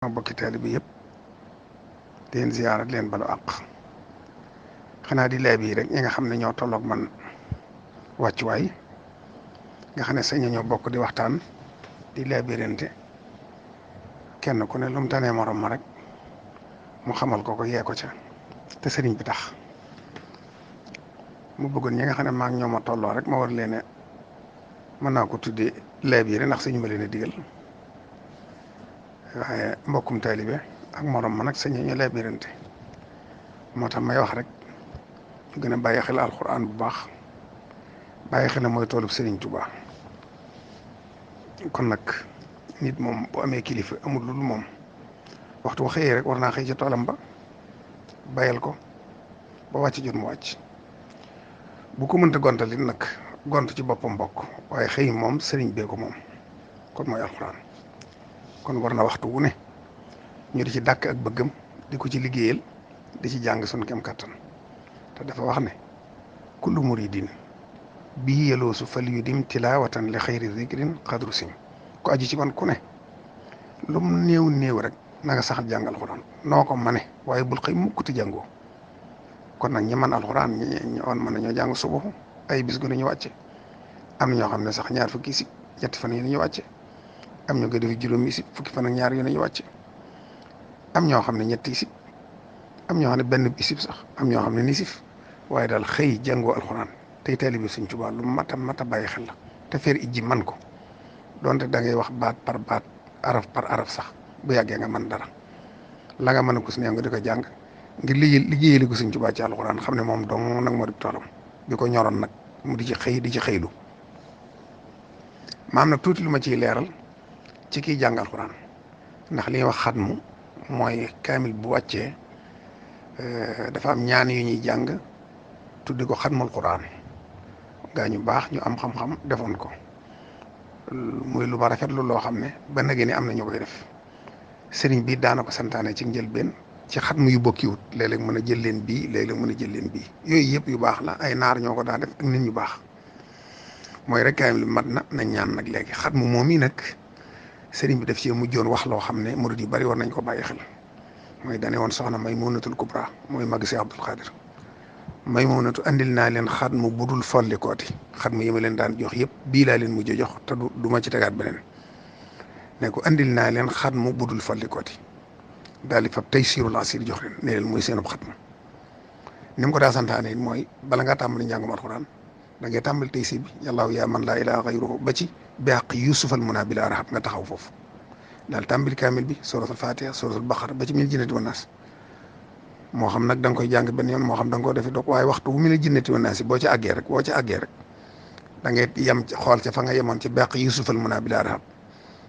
ma bokki taalibe bi yëpp di leen ziyaara di leen balu àq xanaa di lay bii rek ñi nga xam ne ñoo tolloog man wàccuwaay nga xam ne sañ ñoo bokk di waxtaan di lay birante kenn ku ne lu mu tanee morom ma rek mu xamal ko yee ko ca te sëriñ bi tax mu bëggoon ñi nga xam ne maa ngi ñoo ma tolloo rek ma war leen a mën naa ko tuddee lay biire ndax suñu ma leen a digal waaye mbokkum taalibe ak morom ma nag sañ ñu lay birante moo tax may wax rek ñu gën a bàyyi xel alxuraan bu baax bàyyi xel ne mooy toolub Sëriñ Tuubaa kon nag nit moom bu amee kilifa amul lu moom waxtu xëyee rek war naa xëy ci toolam ba bayal ko ba wàcc jot mu wàcc bu ko mënta gontal it nag gont ci boppam bokk waaye xëy moom sëriñ bee ko moom kon mooy alxuraan kon war na waxtu wu ne ñu di ci dàkk ak bëggam di ko ci liggéeyal di ci jàng suñu kem kattan te dafa wax ne kullu muridin bii yeloosu fal yu dim tilaawatan li xayri zikrin xadru sim ku aju ci man ku ne lu mu néew néew rek na nga saxal jàng alxuraan noo ko mane waaye bul xëy mukkuti jàngoo kon nag ñi man alxuraan ñi on mën nañoo jàng suba ay bis gu ne ñu wàcce am na ñoo xam ne sax ñaar fukki isib ñetti fan yu ne ñu wàcce am ñoo koy def juróomi isib fukki fan ak ñaar yu ne ñu wàcce am ñoo xam ne ñetti isib am ñoo xam ne benn isib sax am ñoo xam ne nisif waaye daal xëy jàngoo alxuraan tey taalibe Sëriñ Tuubaa lu mat a bàyyi xel la te feer ijji man ko donte da ngay wax baat par baat araf par araf sax bu yàggee nga man dara la nga mën a ko si neew nga di ko jàng ngir liggéeyali ko Sëriñ Tuubaa ci alxuraan xam ne moom dong nag moo di toolam bi ko ñoroon nag mu di ci xëy di ci xëylu maam nag tuuti lu ma ciy leeral ci kiy jàng alxuraan ndax li ñuy wax xatmu mooy kaamil bu wàccee dafa am ñaan yu ñuy jàng tuddi ko xatmul quraan gaa ñu baax ñu am xam-xam defoon ko muy lu ma rafetlu loo xam ne ba nag ni am na ñu koy def sëriñ bi daana ko santaane ci njëlbeen ci xatmu yu bokkiwut léeg-léeg mën a jël leen bii léeg-léeg mën a jël leen bii yooyu yëpp yu baax la ay naar ñoo ko daa def ak nit ñu baax mooy rek kaamil mat na ñaan nag léegi xatmu moom yi nag sëriñ bi def ci mujjoon wax loo xam ne murid yu bari war nañ ko bàyyi xel mooy dane woon soxna Maymunatul Kubra mooy mag si Abdul Xaadir Maymunatu andil naa leen xatmu budul folli kooti xatmu yi ma leen daan jox yëpp bii laa leen mujj jox te du ma ci tegaat beneen ne ko andil naa leen xatmu budul folli kooti daal di fab Taysirul Asir jox leen ne leen mooy seenub xatmu ni mu ko daa santaane it mooy bala ngaa tàmbali njàngum alxuraan da ngay tàmbali Taysir bi yàllaahu yaa man laa ilaaha xayruhu ba ci biaq Yusufal munaa bilaa rahab nga taxaw foofu daal tàmbali kaamil bi suratul Fatiha suratul Baqara ba ci min jinnati wan naas moo xam nag da nga koy jàng benn yoon moo xam da nga koo defi doog waaye waxtu bu min jinnati wan naas boo ci àggee rek da ngay yem xool ca fa nga yemoon ci biaq Yusufal munaa bilaa rahab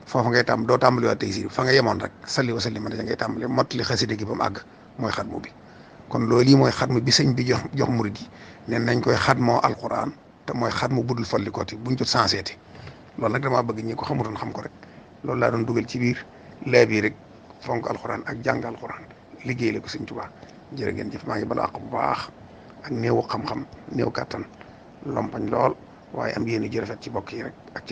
foofu ngay doo tàmbali waa Taysir fa nga yemoon rek salli wa sallim da ngay tàmbali mottali xasida gi ba mu àgg mooy xatmu bi kon loolu yi mooy xatmu bi sëñ bi jox murid yi ne nañ koy xatmoo alquran te mooy xatmu budul folli kooti buñ ko senseeti loolu nag damaa bëgg ñi ko xamutoon xam ko rek loolu laa doon dugal ci biir laa bii rek fonk alxuraan ak jàng alxuraan liggéey la ko Sëriñ Tuubaa jërë ngeen jëf maa ngi bala àq bu baax ak néewu xam-xam néew kàttan lompañ lool waaye am yéen ju rafet ci bokk yi rek ak ci